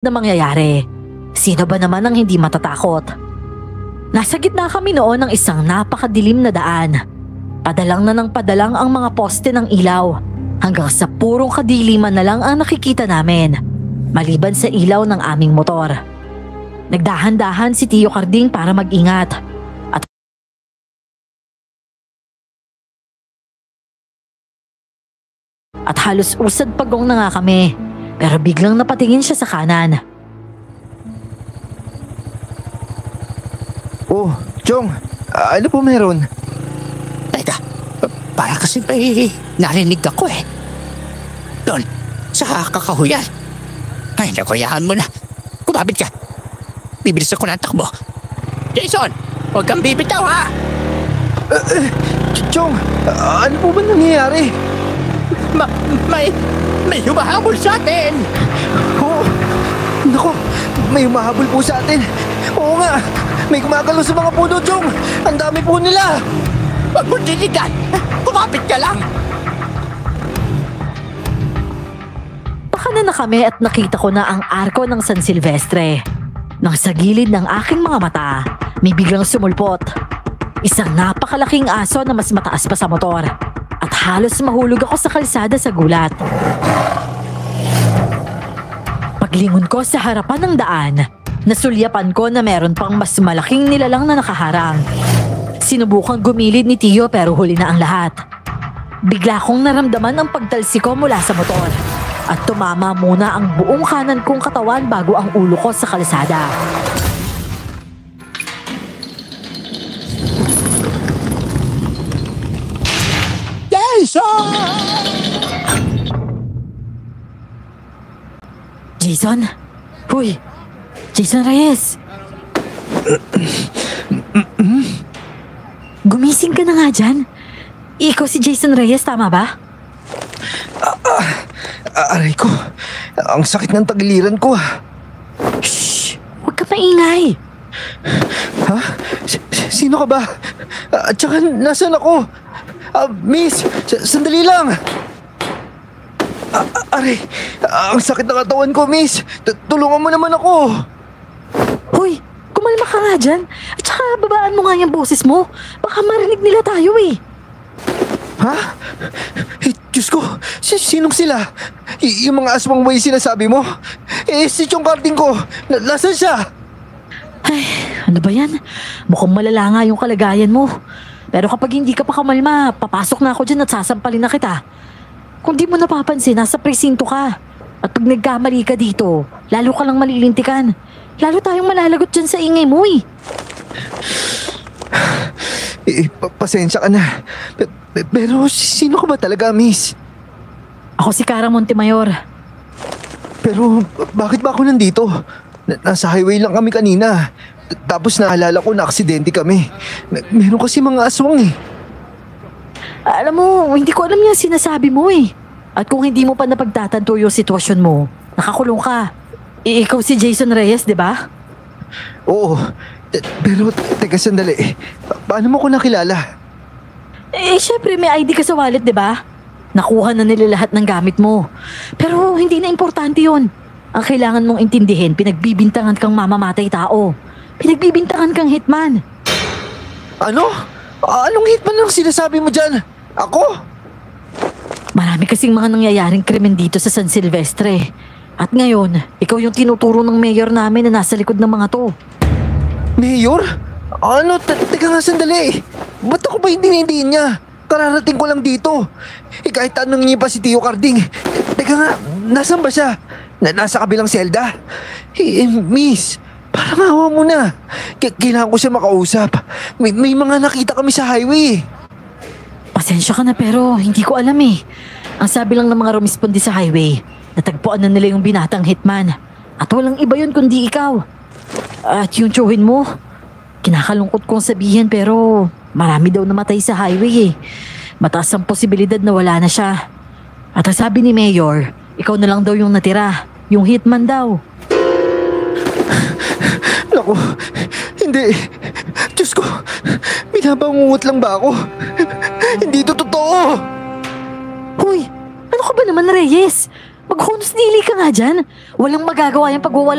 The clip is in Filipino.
na mangyayari. Sino ba naman ang hindi matatakot? Nasa gitna kami noon ng isang napakadilim na daan. Padalang na ng padalang ang mga poste ng ilaw hanggang sa purong kadiliman na lang ang nakikita namin, maliban sa ilaw ng aming motor. Nagdahan-dahan si Tio Carding para mag-ingat at halos usad pagong na nga kami, pero biglang napatingin siya sa kanan. Oh, Chong, ano po meron? Teka, para kasi may narinig ako eh. Doon, sa kakahuyan. Ay, nakuyahan mo na. Kumabit ka. Bibilis ako ng takbo. Jason, huwag kang bibitaw ha! Chong, ano po ba nangyayari? May humahabol sa atin! Oo, naku, may humahabol po sa atin. Oo nga, may gumagalaw sa mga puno, Chong. Ang dami po nila. Huwag mo tinigan! Kumapit ka lang! Pakana na kami at nakita ko na ang arko ng San Silvestre. Nang sa gilid ng aking mga mata, may biglang sumulpot. Isang napakalaking aso na mas mataas pa sa motor. At halos mahulog ako sa kalsada sa gulat. Paglingon ko sa harapan ng daan, nasulyapan ko na meron pang mas malaking nilalang na nakaharang. Sinubukang gumilid ni Tio pero huli na ang lahat. Bigla kong naramdaman ang pagtalsi ko mula sa motor at tumama muna ang buong kanan kong katawan bago ang ulo ko sa kalsada. Jason? Huy! Jason Reyes! Gumising ka na nga dyan. Ikaw si Jason Reyes, tama ba? Aray ko, ang sakit ng tagiliran ko. Shhh! Huwag ka maingay! Ha? Sino ka ba? At saka nasaan ako? Miss, sandali lang! Aray, ang sakit ng katawan ko, miss. Tulungan mo naman ako. Hoy, kumalma ka nga dyan. At saka babaan mo nga yung boses mo. Baka marinig nila tayo eh. Ha? Diyos ko, sinong sila? Yung mga aswang way sinasabi mo? Si Chong Carding ko, nasaan siya? Ay, ano ba yan? Mukhang malala nga yung kalagayan mo. Pero kapag hindi ka pa kamalma, papasok na ako dyan at sasampalin na kita. Kung di mo napapansin, nasa presinto ka. At pag nagkamali ka dito, lalo ka lang malilintikan. Lalo tayong malalagot dyan sa ingay mo eh. Pasensya ka na. Pero sino ka ba talaga, miss? Ako si Cara Montemayor. Pero bakit ba ako nandito? Nasa highway lang kami kanina. Tapos naalala ko na aksidente kami. Meron kasi mga aswang eh. Alam mo, hindi ko alam yung sinasabi mo eh. At kung hindi mo pa napagtatanto yung sitwasyon mo, nakakulong ka. Ikaw si Jason Reyes, di ba? Oo. Pero teka sandali. Paano mo ko nakilala? Syempre may ID ka sa wallet, di ba? Nakuha na nila lahat ng gamit mo. Pero hindi na importante yun. Ang kailangan mong intindihin, pinagbibintangan kang mamamatay tao. Pinagbibintangan kang hitman. Ano? Anong hitman ang sinasabi mo dyan? Ako? Marami kasing mga nangyayaring krimen dito sa San Silvestre. At ngayon, ikaw yung tinuturo ng mayor namin na nasa likod ng mga to. Mayor? Ano? Teka nga sandali. Ba't ako ba hindi niya? Kararating ko lang dito. Kahit tanong niya pa si Tio Carding. Teka nga, nasan ba siya? Nasa kabilang selda? Miss, parang hawa mo na. Kailangan ko siya makausap. May mga nakita kami sa highway. Pasensya ka na pero hindi ko alam eh. Ang sabi lang ng mga rumispondi sa highway, natagpuan na nila yung binatang hitman. At walang iba yun kundi ikaw. At yung tsuhin mo, kinakalungkot kong sabihin pero marami daw namatay sa highway eh. Mataas ang posibilidad na wala na siya. At ang sabi ni Mayor, ikaw na lang daw yung natira. Yung hitman daw. Naku, hindi. Diyos ko, binabangungot lang ba ako? Hindi to totoo. Hoy, ano ka ba naman, Reyes? Maghunos dili ka nga dyan. Walang magagawa yung pagwawala